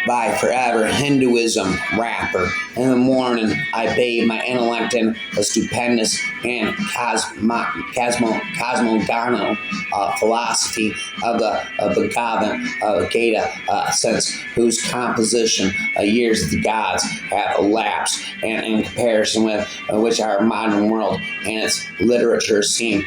by forever Hinduism rapper. In the morning, I bathe my intellect in a stupendous and cosmogonical philosophy of the Bhagavad Gita, since whose composition years of the gods have elapsed, and in comparison with which our modern world and its literature seem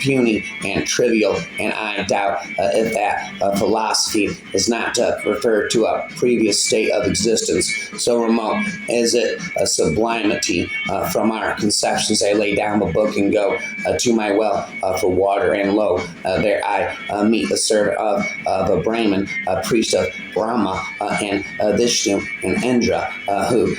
puny and trivial, and I doubt if that philosophy is not referred to a previous state of existence so remote is it a sublimity from our conceptions. I lay down the book and go to my well for water, and lo, there I meet the servant of the Brahmin, priest of Brahma, and Vishnu and Indra, who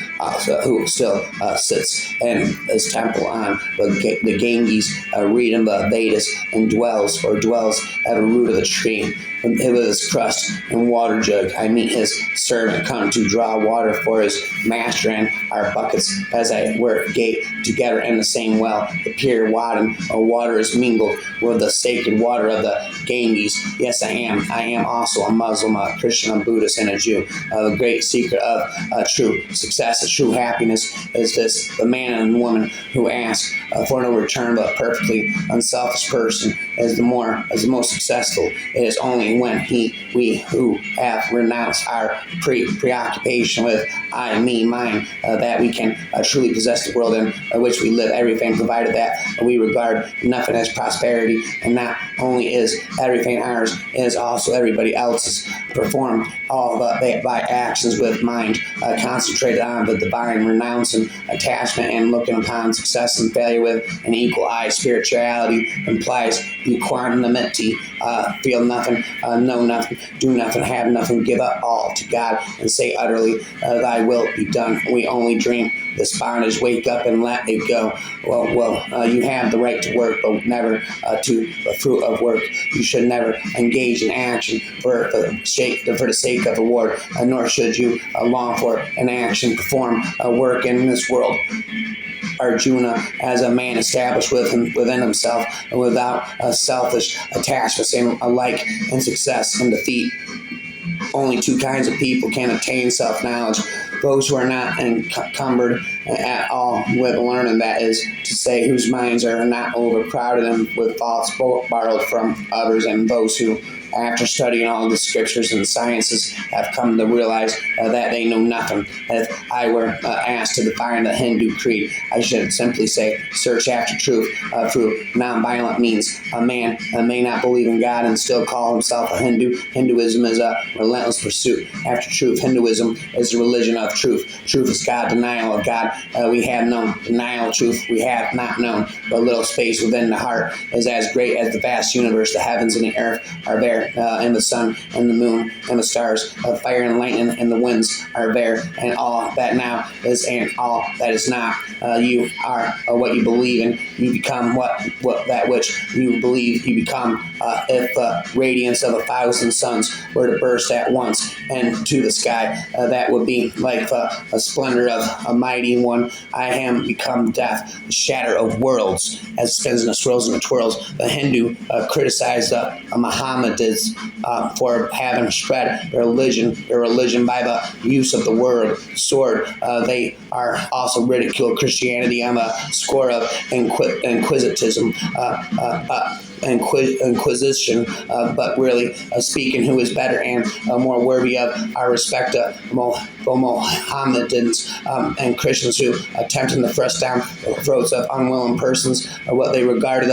still sits in his temple on the Ganges, reading the Vedas, and dwells at the root of the tree. With his crust and water jug, I meet his servant come to draw water for his master, and our buckets, as I were, gate together in the same well. The pure water is mingled with the sacred water of the Ganges. Yes, I am also a Muslim, a Christian, a Buddhist, and a Jew. The great secret of true success, a true happiness, is this: the man and woman who ask for no return, but perfectly unselfish person is the most successful. It is only when we who have renounced our preoccupation with I, me, mine, that we can truly possess the world in which we live. Everything provided that we regard nothing as prosperity, and not only is everything ours, it is also everybody else's. Perform all by actions with mind concentrated on the divine, renouncing attachment and looking upon success and failure with an equal eye. Spirituality implies equanimity. Feel nothing, know nothing, do nothing, have nothing, give up all to God, and say utterly, thy will be done. We only dream this bondage, wake up and let it go. Well, you have the right to work, but never to the fruit of work. You should never engage in action for the sake of reward, nor should you long for an action, perform work in this world. Arjuna, as a man established within himself and without selfish attachments, and alike in success and defeat. Only two kinds of people can attain self-knowledge: those who are not encumbered at all with learning, that is to say, whose minds are not overcrowded with thoughts borrowed from others, and those who, after studying all the scriptures and sciences, have come to realize that they know nothing. If I were asked to define the Hindu creed, I should simply say, search after truth through nonviolent means. A man may not believe in God and still call himself a Hindu. Hinduism is a relentless pursuit after truth. Hinduism is the religion of truth. Truth is God, denial of God. We have known. Denial of truth we have not known. The little space within the heart is as great as the vast universe. The heavens and the earth are there, and the sun and the moon and the stars, fire and lightning and the winds are there, and all that now is and all that is not. You are what you believe in. You become what that which you believe you become. If the radiance of 1,000 suns were to burst at once into the sky, that would be like the splendor of a mighty one. I am become death, the shatter of worlds, as it spins and swirls and twirls. The Hindu criticized the Mohammedans for having spread their religion by the use of the word sword. They are also ridiculed Christianity on the score of inquisitism. Inquisition, but really speaking, who is better and more worthy of our respect? The Mohammedans and Christians who attempted to thrust down the throats of unwilling persons what they regarded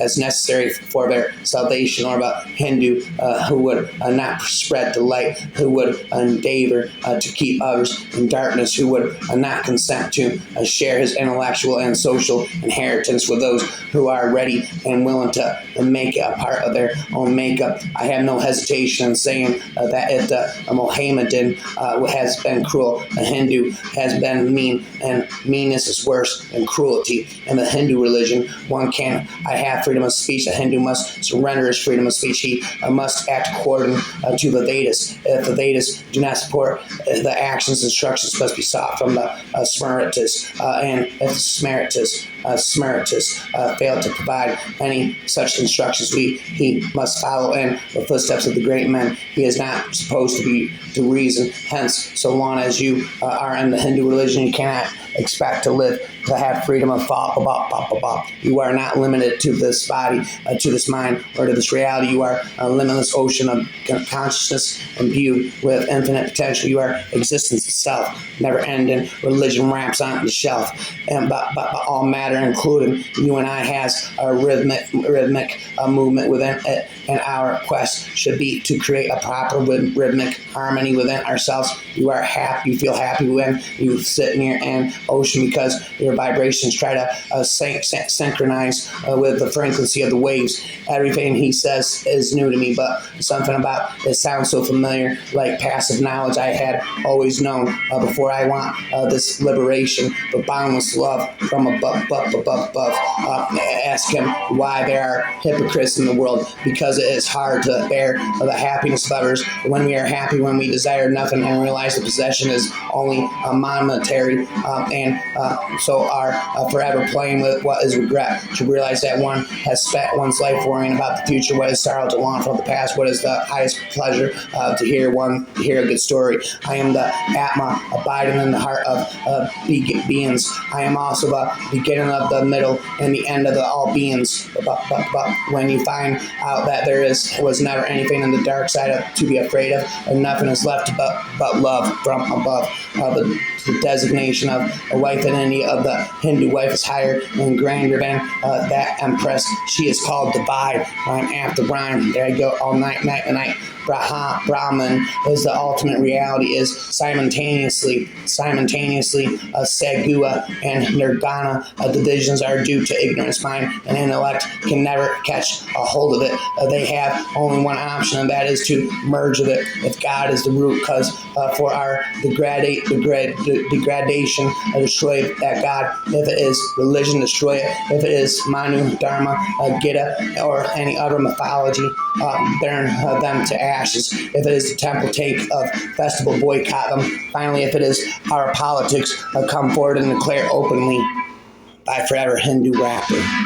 as necessary for their salvation, or about Hindu who would not spread the light, who would endeavor to keep others in darkness, who would not consent to share his intellectual and social inheritance with those who are ready and willing to make it a part of their own makeup. I have no hesitation in saying that if a Mohammedan has been cruel, a Hindu has been mean, and meanness is worse than cruelty. In the Hindu religion, I have freedom of speech. A Hindu must surrender his freedom of speech. He must act according to the Vedas. If the Vedas do not support the actions, instructions must be sought from the Smritis, and if the Smritis fail to provide any such instructions he must follow in the footsteps of the great men. He is not supposed to reason. Hence, so long as you are in the Hindu religion, you cannot expect to have freedom of thought. You are not limited to this body, to this mind, or to this reality. You are a limitless ocean of consciousness imbued with infinite potential. You are existence itself, never ending. Religion wraps on the shelf, but all matter, including you and I, has a rhythmic movement within it, and our quest should be to create a proper rhythmic harmony within ourselves. You are happy. You feel happy when you sit near an ocean because your vibrations try to synchronize with the frequency of the waves. Everything he says is new to me, but something about it sounds so familiar, like passive knowledge I had always known before I want this liberation, the boundless love from above. Ask him why there are hypocrites in the world, because it is hard to bear the happiness of others. When we are happy, when we desire nothing and realize the possession is only momentary, and so are forever playing with what is regret, to realize that one has spent one's life worrying about the future, what is sorrow to long from the past, what is the highest pleasure to hear a good story. I am the Atma abiding in the heart of beings. I am also the beginning of the middle and the end of the all beings. But when you find out that there was never anything in the dark side to be afraid of, and nothing is left but love from above. The designation of a wife in India of the Hindu wife is higher and grander than that empress. She is called divide, rhyme after rhyme. There I go all night. Brahman is the ultimate reality, is simultaneously Sagua and Nirgana. Divisions are due to ignorance. Mind and intellect can never catch a hold of it. They have only one option, and that is to merge with it. If God is the root cause for our degradation, destroy that God. If it is religion, destroy it. If it is Manu, Dharma, Gita, or any other mythology, burn them to ashes. If it is the temple, take of festival, boycott them. Finally, if it is our politics, come forward and declare openly by forever Hindu rapper.